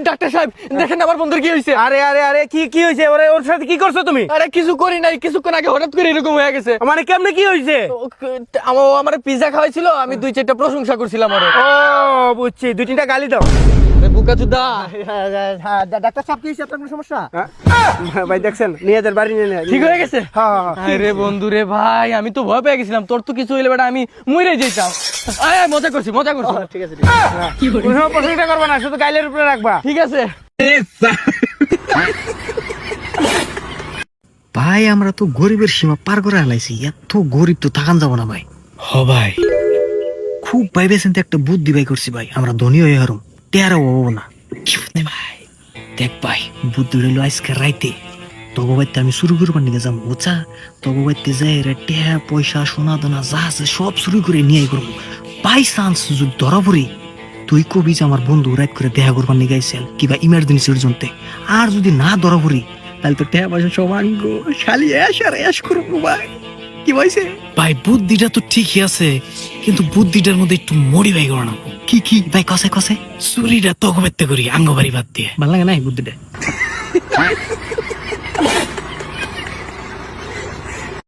Doctor সাহেব দেখেন আমার বন্ধুর কি হয়েছে। আরে আরে আরে কি হয়েছে? ওর সাথে কি করছো তুমি? আরে কিছু করি নাই, কিছুক্ষণ আগে হঠাৎ করে এরকম হয়ে গেছে। মানে কেমনে কি হয়েছে? আমার পিজ্জা খাওয়াইছিল, আমি 2-4টা প্রশংসা করছিলাম ওরে। ও বুঝছি, 2-3টা গালি দাও। বুকাচুদা। ডাক্তার সাহেব কি হয়েছে? আপনার কোনো সমস্যা? ভাই দেখছেন, নিয়ে যার বাড়ি নিয়ে ঠিক হয়ে গেছে? হ্যাঁ। আরে বন্ধু রে ভাই, আমি তো ভয় পেয়ে গেছিলাম, তোর তো কিছু হইলে বেটা আমি মরে যেতাম। আয় মজা করছি। ঠিক আছে কোনো প্রশংসা করবা না, শুধু গাইলের উপরে রাখবা। ঠিক আছে। ভাই আমরা তো গরিবের সীমা পার করে হালাইছি, এত গরিব তো থাকান যাব না ভাই। হ ভাই, খুব ভাই বেসেন্তে একটা বুদ্ধি ভাই করছি ভাই, আমরা ধনী হয়ে হারুম, টেয়ারও হবো না। কি বুদ্ধি ভাই? দেখ ভাই, বুদ্ধি রইল আজকে রাইতে তবু বাইতে আমি শুরু করবার নিয়ে যাবো, বুঝছা? তবু বাইতে যাই রে, টেয়া পয়সা সোনা দানা যা আছে সব শুরু করে নিয়ে করবো। বাই চান্স যদি ধরা পড়ি, তুই কবি যে আমার বন্ধু রাত করে দেখা করবার নিয়ে গাইছেন কিবা ইমার্জেন্সির জন্য, আর যদি না ধরা পড়ি তাহলে তো টেয়া পয়সা সব আনবো, খালি এস আর এস করবো ভাই। কি হয়েছে ভাই? বুদ্ধিটা তো ঠিকই আছে, কিন্তু বুদ্ধিটার মধ্যে একটু মডিফাই করে না। কি ভাই? কষে চুরিটা তো কমেতে করি আঙ্গবাড়ি বাদ দিয়ে, ভালো লাগে না এই বুদ্ধিটা?